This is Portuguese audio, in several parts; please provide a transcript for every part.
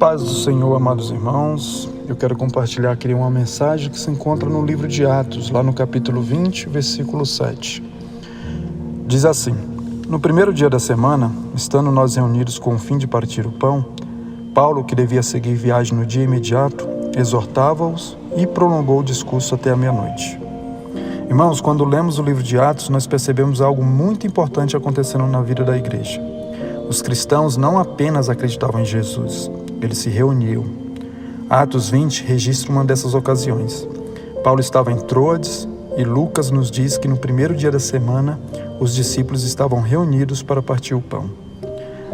paz do Senhor, amados irmãos. Eu quero compartilhar aqui uma mensagem que se encontra no livro de Atos, lá no capítulo 20, versículo 7. Diz assim: No primeiro dia da semana, estando nós reunidos com o fim de partir o pão, Paulo, que devia seguir viagem no dia imediato, exortava-os e prolongou o discurso até a meia-noite. Irmãos, quando lemos o livro de Atos, nós percebemos algo muito importante acontecendo na vida da igreja. Os cristãos não apenas acreditavam em Jesus, eles se reuniam. Atos 20 registra uma dessas ocasiões. Paulo estava em Troades e Lucas nos diz que no primeiro dia da semana os discípulos estavam reunidos para partir o pão.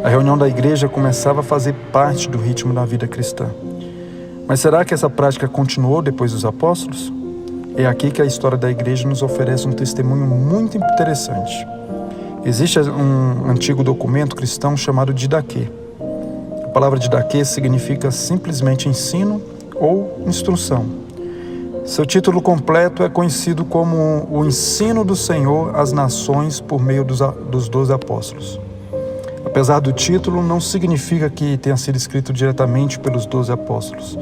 A reunião da igreja começava a fazer parte do ritmo da vida cristã. Mas será que essa prática continuou depois dos apóstolos? É aqui que a história da igreja nos oferece um testemunho muito interessante. Existe um antigo documento cristão chamado Didaquê. A palavra Didaquê significa simplesmente ensino ou instrução. Seu título completo é conhecido como o Ensino do Senhor às Nações por meio dos 12 apóstolos. Apesar do título, não significa que tenha sido escrito diretamente pelos 12 apóstolos.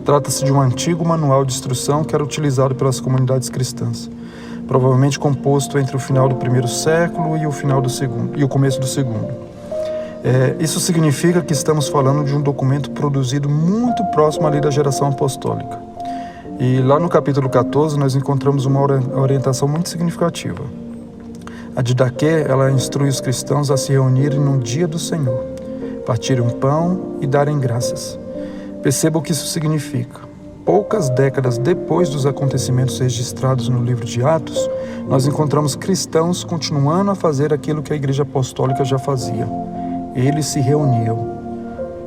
Trata-se de um antigo manual de instrução que era utilizado pelas comunidades cristãs, provavelmente composto entre o final do primeiro século e o começo do segundo. Isso significa que estamos falando de um documento produzido muito próximo ali da geração apostólica. E lá no capítulo 14 nós encontramos uma orientação muito significativa. A Didaquê, ela instrui os cristãos a se reunirem no dia do Senhor, partirem um pão e darem graças. Perceba o que isso significa. Poucas décadas depois dos acontecimentos registrados no livro de Atos, nós encontramos cristãos continuando a fazer aquilo que a igreja apostólica já fazia. Eles se reuniam.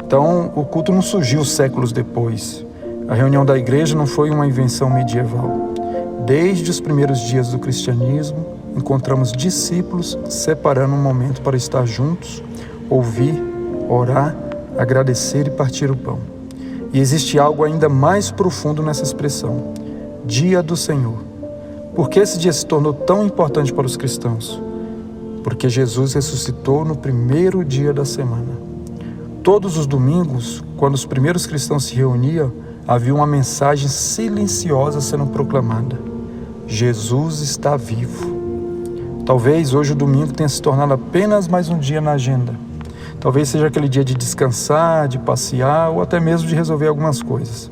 Então, o culto não surgiu séculos depois. A reunião da igreja não foi uma invenção medieval. Desde os primeiros dias do cristianismo, encontramos discípulos separando um momento para estar juntos, ouvir, orar, agradecer e partir o pão. E existe algo ainda mais profundo nessa expressão: Dia do Senhor. Por que esse dia se tornou tão importante para os cristãos? Porque Jesus ressuscitou no primeiro dia da semana. Todos os domingos, quando os primeiros cristãos se reuniam, havia uma mensagem silenciosa sendo proclamada: Jesus está vivo. Talvez hoje o domingo tenha se tornado apenas mais um dia na agenda. Talvez seja aquele dia de descansar, de passear ou até mesmo de resolver algumas coisas.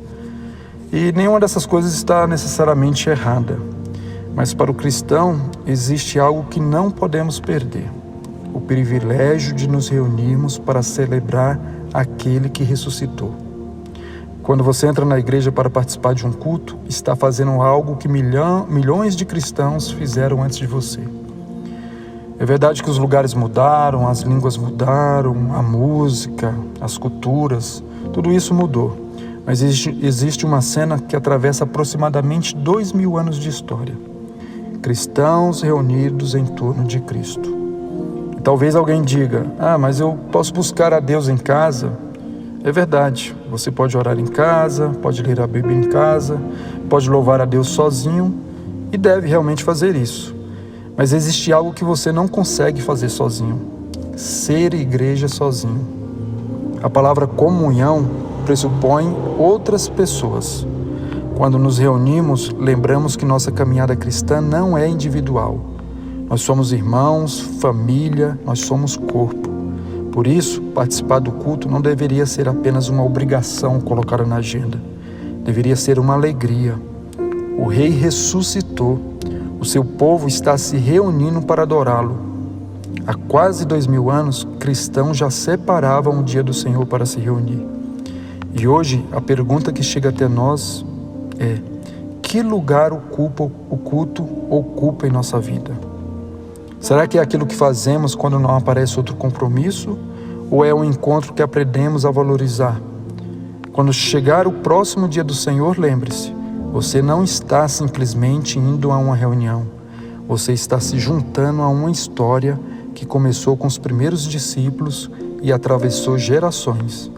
E nenhuma dessas coisas está necessariamente errada. Mas para o cristão existe algo que não podemos perder: o privilégio de nos reunirmos para celebrar aquele que ressuscitou. Quando você entra na igreja para participar de um culto, está fazendo algo que milhões de cristãos fizeram antes de você. É verdade que os lugares mudaram, as línguas mudaram, a música, as culturas, tudo isso mudou. Mas existe uma cena que atravessa aproximadamente 2000 anos de história. Cristãos reunidos em torno de Cristo. E talvez alguém diga: mas eu posso buscar a Deus em casa. É verdade, você pode orar em casa, pode ler a Bíblia em casa, pode louvar a Deus sozinho e deve realmente fazer isso. Mas existe algo que você não consegue fazer sozinho: ser igreja sozinho. A palavra comunhão pressupõe outras pessoas. Quando nos reunimos, lembramos que nossa caminhada cristã não é individual. Nós somos irmãos, família, nós somos corpo. Por isso, participar do culto não deveria ser apenas uma obrigação colocada na agenda. Deveria ser uma alegria. O Rei ressuscitou. O seu povo está se reunindo para adorá-lo. Há quase 2000 anos, cristãos já separavam o dia do Senhor para se reunir. E hoje, a pergunta que chega até nós é: que lugar o culto ocupa em nossa vida? Será que é aquilo que fazemos quando não aparece outro compromisso? Ou é um encontro que aprendemos a valorizar? Quando chegar o próximo dia do Senhor, lembre-se: você não está simplesmente indo a uma reunião. Você está se juntando a uma história que começou com os primeiros discípulos e atravessou gerações.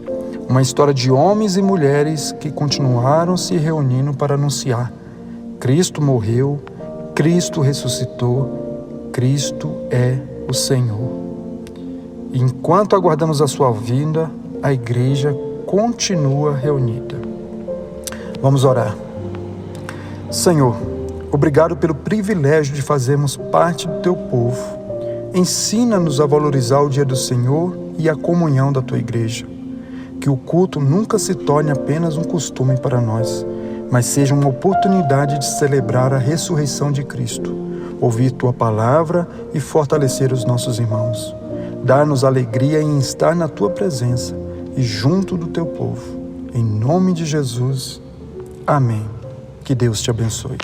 Uma história de homens e mulheres que continuaram se reunindo para anunciar: Cristo morreu, Cristo ressuscitou, Cristo é o Senhor. E enquanto aguardamos a sua vinda, a igreja continua reunida. Vamos orar. Senhor, obrigado pelo privilégio de fazermos parte do Teu povo. Ensina-nos a valorizar o dia do Senhor e a comunhão da Tua igreja. Que o culto nunca se torne apenas um costume para nós, mas seja uma oportunidade de celebrar a ressurreição de Cristo, ouvir Tua palavra e fortalecer os nossos irmãos. Dá-nos alegria em estar na Tua presença e junto do Teu povo. Em nome de Jesus, amém. Que Deus te abençoe.